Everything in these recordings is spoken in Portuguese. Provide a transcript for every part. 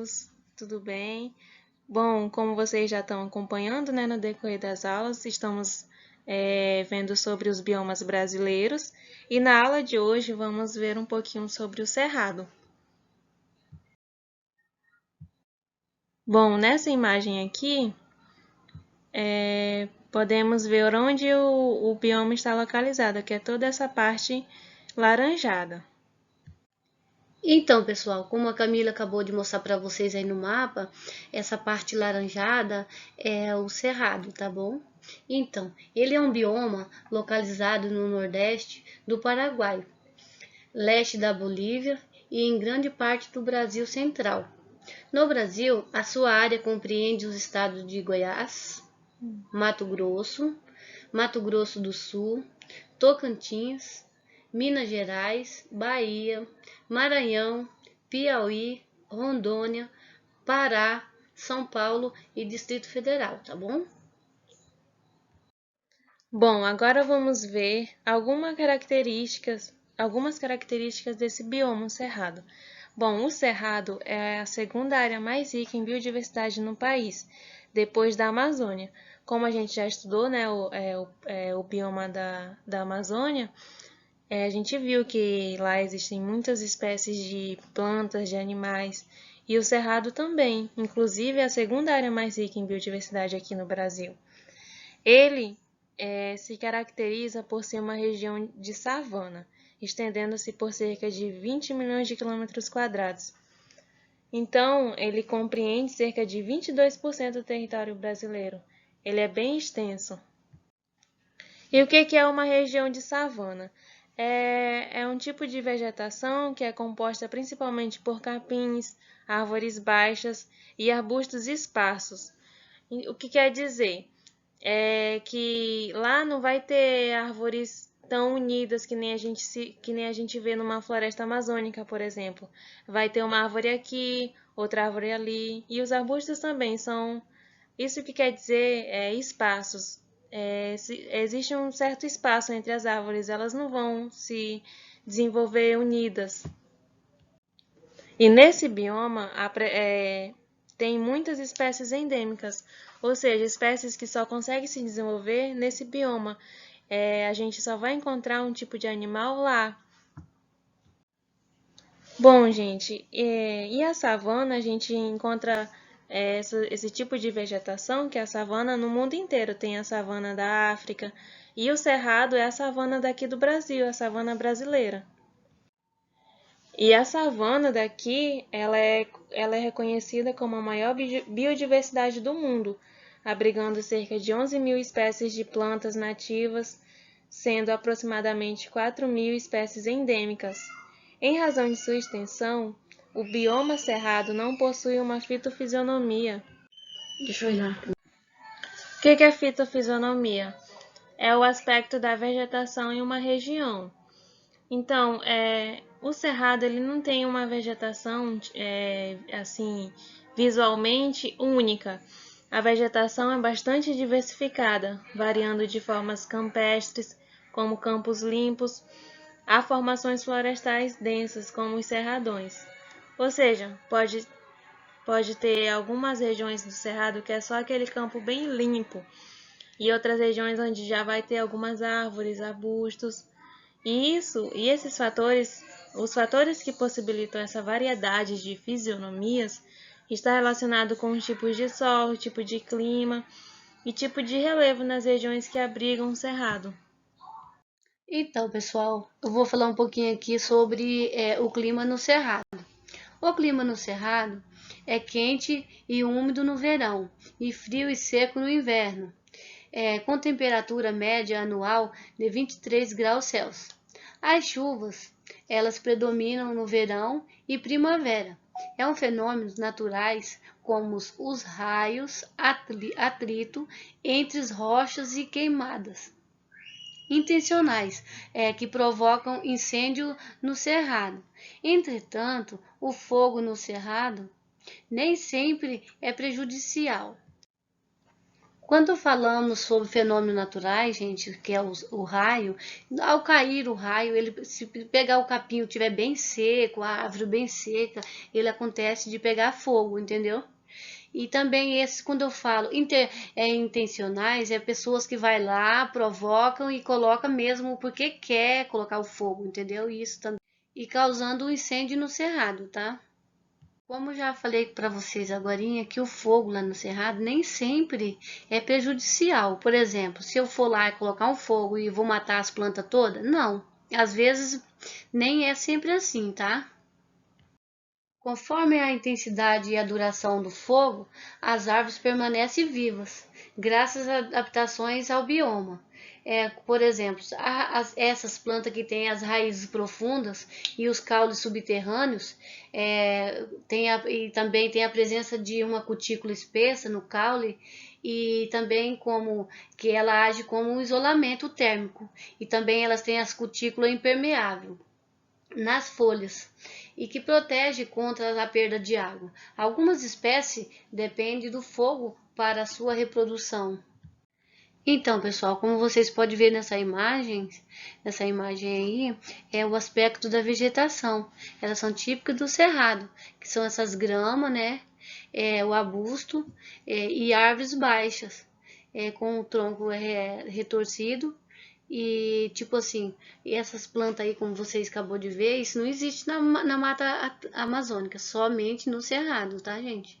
alunos, tudo bem? Bom, como vocês já estão acompanhando, né, no decorrer das aulas, estamos vendo sobre os biomas brasileiros e na aula de hoje vamos ver um pouquinho sobre o Cerrado. Bom, nessa imagem aqui, podemos ver onde o bioma está localizado, que é toda essa parte laranjada. Então, pessoal, como a Camila acabou de mostrar para vocês aí no mapa, essa parte laranjada é o Cerrado, tá bom? Então, ele é um bioma localizado no nordeste do Paraguai, leste da Bolívia e em grande parte do Brasil central. No Brasil, a sua área compreende os estados de Goiás, Mato Grosso do Sul, Tocantins, Minas Gerais, Bahia, Maranhão, Piauí, Rondônia, Pará, São Paulo e Distrito Federal, tá bom? Bom, agora vamos ver algumas características desse bioma cerrado. Bom, o cerrado é a segunda área mais rica em biodiversidade no país, depois da Amazônia. Como a gente já estudou, né, o bioma da Amazônia, a gente viu que lá existem muitas espécies de plantas, de animais, e o cerrado também, inclusive é a segunda área mais rica em biodiversidade aqui no Brasil. Ele se caracteriza por ser uma região de savana, estendendo-se por cerca de 20 milhões de quilômetros quadrados. Então, ele compreende cerca de 22% do território brasileiro. Ele é bem extenso. E o que é uma região de savana? É um tipo de vegetação que é composta principalmente por capins, árvores baixas e arbustos esparsos. O que quer dizer? É que lá não vai ter árvores tão unidas que nem a gente vê numa floresta amazônica, por exemplo. Vai ter uma árvore aqui, outra árvore ali, e os arbustos também são. Isso que quer dizer espaços. Existe um certo espaço entre as árvores, elas não vão se desenvolver unidas. E nesse bioma tem muitas espécies endêmicas, ou seja, espécies que só conseguem se desenvolver nesse bioma. A gente só vai encontrar um tipo de animal lá. Bom, gente, e a savana, a gente encontra esse tipo de vegetação, que é a savana, no mundo inteiro. Tem a savana da África, e o cerrado é a savana daqui do Brasil, a savana brasileira. E a savana daqui, ela é reconhecida como a maior biodiversidade do mundo, abrigando cerca de 11 mil espécies de plantas nativas, sendo aproximadamente 4 mil espécies endêmicas. Em razão de sua extensão, o bioma cerrado não possui uma fitofisionomia. Deixa eu olhar. O que é fitofisionomia? É o aspecto da vegetação em uma região. Então, o cerrado ele não tem uma vegetação assim visualmente única. A vegetação é bastante diversificada, variando de formas campestres, como campos limpos, a formações florestais densas, como os cerradões. Ou seja, pode ter algumas regiões do cerrado que é só aquele campo bem limpo, e outras regiões onde já vai ter algumas árvores, arbustos. E esses fatores, os fatores que possibilitam essa variedade de fisionomias, está relacionado com os tipos de solo, tipo de clima e tipo de relevo nas regiões que abrigam o cerrado. Então, pessoal, eu vou falar um pouquinho aqui sobre o clima no Cerrado. O clima no Cerrado é quente e úmido no verão e frio e seco no inverno, com temperatura média anual de 23 graus Celsius. As chuvas, elas predominam no verão e primavera. É um fenômenos naturais como os raios, atrito entre as rochas e queimadas intencionais que provocam incêndio no cerrado. Entretanto, o fogo no cerrado nem sempre é prejudicial. Quando falamos sobre fenômenos naturais, gente, que é o raio, ao cair o raio, ele, se pegar o capim estiver bem seco, a árvore bem seca, ele acontece de pegar fogo, entendeu? E também esses, quando eu falo intencionais, é pessoas que vai lá, provocam e colocam mesmo porque quer colocar o fogo, entendeu? Isso também. E causando um incêndio no cerrado, tá? Como já falei para vocês agorinha, que o fogo lá no cerrado nem sempre é prejudicial. Por exemplo, se eu for lá e colocar um fogo e vou matar as plantas todas, não. Às vezes nem é sempre assim, tá? Conforme a intensidade e a duração do fogo, as árvores permanecem vivas, graças a adaptações ao bioma. Por exemplo, essas plantas que têm as raízes profundas e os caules subterrâneos, e também tem a presença de uma cutícula espessa no caule, e também como que ela age como um isolamento térmico, e também elas têm as cutículas impermeáveis nas folhas e que protege contra a perda de água. Algumas espécies dependem do fogo para a sua reprodução. Então, pessoal, como vocês podem ver nessa imagem aí, é o aspecto da vegetação. Elas são típicas do cerrado, que são essas gramas, né? O arbusto e árvores baixas, com o tronco retorcido. E tipo assim, essas plantas aí, como vocês acabou de ver, isso não existe na mata amazônica, somente no cerrado, tá, gente?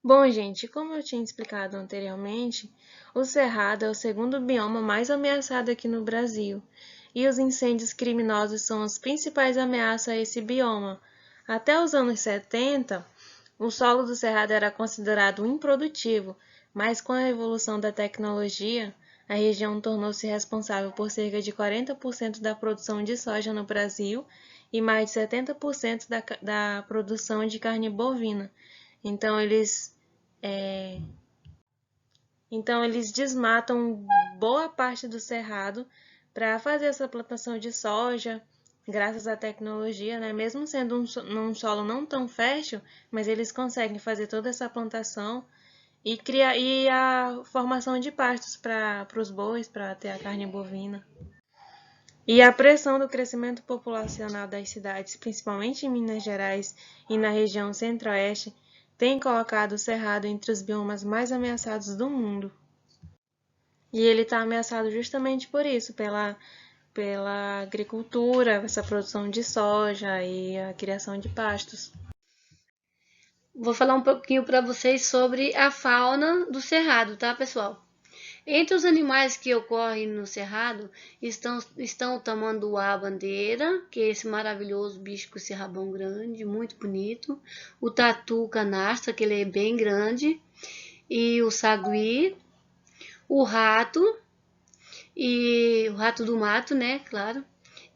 Bom, gente, como eu tinha explicado anteriormente, o cerrado é o segundo bioma mais ameaçado aqui no Brasil, e os incêndios criminosos são as principais ameaças a esse bioma. Até os anos 70, o solo do cerrado era considerado improdutivo, mas com a evolução da tecnologia, a região tornou-se responsável por cerca de 40% da produção de soja no Brasil e mais de 70% da produção de carne bovina. Então, é, eles desmatam boa parte do cerrado para fazer essa plantação de soja, graças à tecnologia, né? Mesmo sendo num solo não tão fértil, mas eles conseguem fazer toda essa plantação e a formação de pastos para os bois, para ter a carne bovina. E a pressão do crescimento populacional das cidades, principalmente em Minas Gerais e na região centro-oeste, tem colocado o cerrado entre os biomas mais ameaçados do mundo. E ele está ameaçado justamente por isso, pela agricultura, essa produção de soja e a criação de pastos. Vou falar um pouquinho para vocês sobre a fauna do cerrado, tá, pessoal? Entre os animais que ocorrem no cerrado estão o tamanduá-bandeira, que é esse maravilhoso bicho com esse rabão grande, muito bonito. O tatu canastra, que ele é bem grande. E o sagui. O rato. E o rato do mato, né? Claro.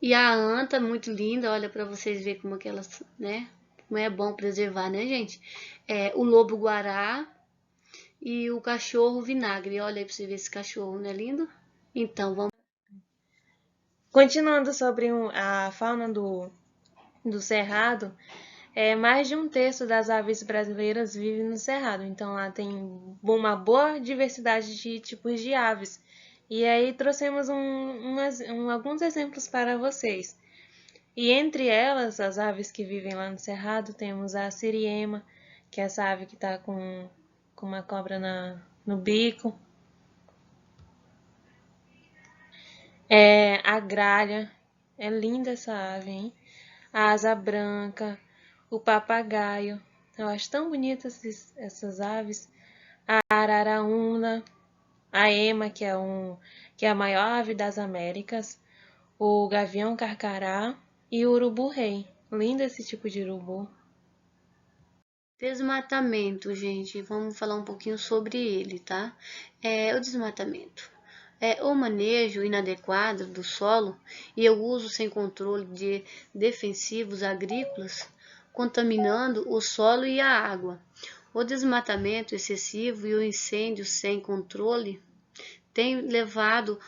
E a anta, muito linda. Olha para vocês verem como que elas, né? Como é bom preservar, né, gente? O lobo-guará. E o cachorro vinagre. Olha aí pra você ver esse cachorro, não é lindo? Então, vamos. Continuando sobre a fauna do cerrado, mais de um terço das aves brasileiras vive no cerrado. Então, lá tem uma boa diversidade de tipos de aves. E aí trouxemos alguns exemplos para vocês. E entre elas, as aves que vivem lá no cerrado, temos a siriema, que é essa ave que está com uma cobra no bico. A gralha, é linda essa ave, hein? A asa branca, o papagaio, eu acho tão bonitas essas aves. A araraúna, a ema, que é a maior ave das Américas, o gavião carcará e o urubu-rei. Lindo esse tipo de urubu. Desmatamento, gente. Vamos falar um pouquinho sobre ele, tá? O desmatamento. O manejo inadequado do solo e o uso sem controle de defensivos agrícolas, contaminando o solo e a água. O desmatamento excessivo e o incêndio sem controle têm levado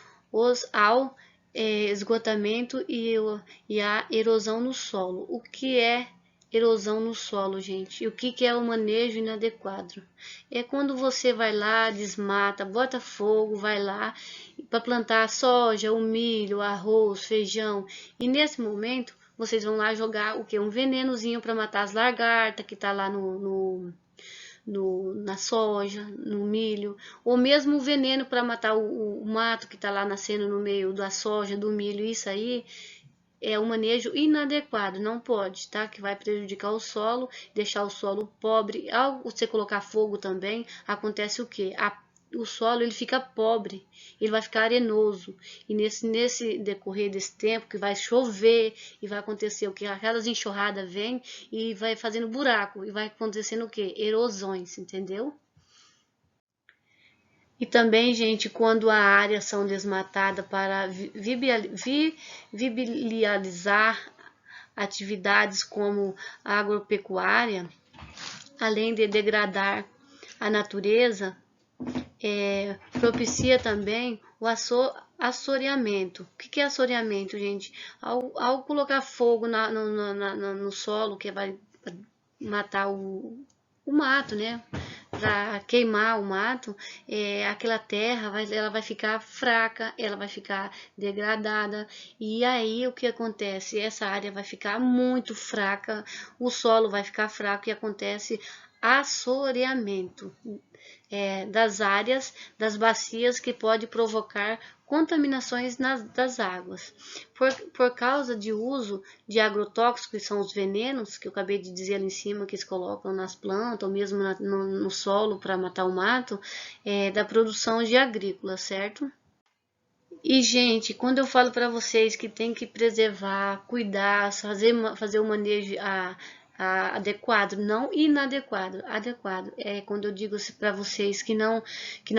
ao esgotamento e a erosão no solo. O que é erosão no solo, gente. E o que é o manejo inadequado? É quando você vai lá, desmata, bota fogo, vai lá para plantar soja, o milho, arroz, feijão. E nesse momento, vocês vão lá jogar o que? Um venenozinho para matar as lagartas que tá lá na soja, no milho, ou mesmo o veneno para matar o mato que está lá nascendo no meio da soja, do milho. Isso aí é um manejo inadequado, não pode, tá? Que vai prejudicar o solo, deixar o solo pobre. Ao você colocar fogo também, acontece o quê? O solo ele fica pobre, ele vai ficar arenoso. E nesse decorrer desse tempo que vai chover e vai acontecer o que? Aquelas enxurradas vêm e vai fazendo buraco e vai acontecendo o que? Erosões, entendeu? E também, gente, quando a área são desmatada para viabilizar atividades como a agropecuária, além de degradar a natureza, propicia também o assoreamento. O que é assoreamento, gente? Ao colocar fogo no solo, que vai matar o mato, né? Para queimar o mato, aquela terra ela vai ficar fraca, ela vai ficar degradada, e aí o que acontece? Essa área vai ficar muito fraca, o solo vai ficar fraco e acontece assoreamento das áreas, das bacias, que pode provocar contaminações das águas. Por causa de uso de agrotóxicos, que são os venenos, que eu acabei de dizer ali em cima, que eles colocam nas plantas, ou mesmo no solo para matar o mato, da produção de agrícola, certo? E, gente, quando eu falo para vocês que tem que preservar, cuidar, fazer o manejo adequado, não inadequado, adequado. É quando eu digo para vocês que não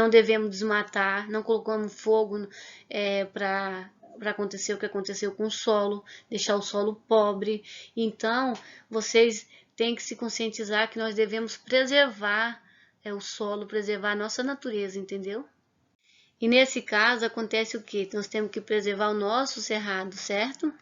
devemos desmatar, não colocamos fogo para acontecer o que aconteceu com o solo, deixar o solo pobre. Então, vocês têm que se conscientizar que nós devemos preservar o solo, preservar a nossa natureza, entendeu? E nesse caso acontece o que? Nós temos que preservar o nosso cerrado, certo?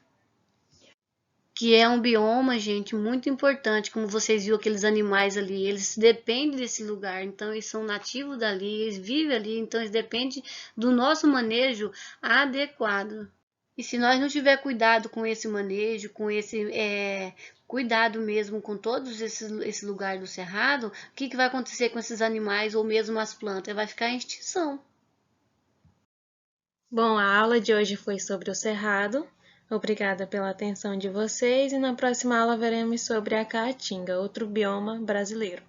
Que é um bioma, gente, muito importante. Como vocês viram, aqueles animais ali, eles dependem desse lugar, então eles são nativos dali, eles vivem ali, então eles dependem do nosso manejo adequado. E se nós não tiver cuidado com esse manejo, com esse cuidado mesmo com todos esse lugar do cerrado, o que vai acontecer com esses animais ou mesmo as plantas? Vai ficar em extinção. Bom, a aula de hoje foi sobre o cerrado. Obrigada pela atenção de vocês e na próxima aula veremos sobre a caatinga, outro bioma brasileiro.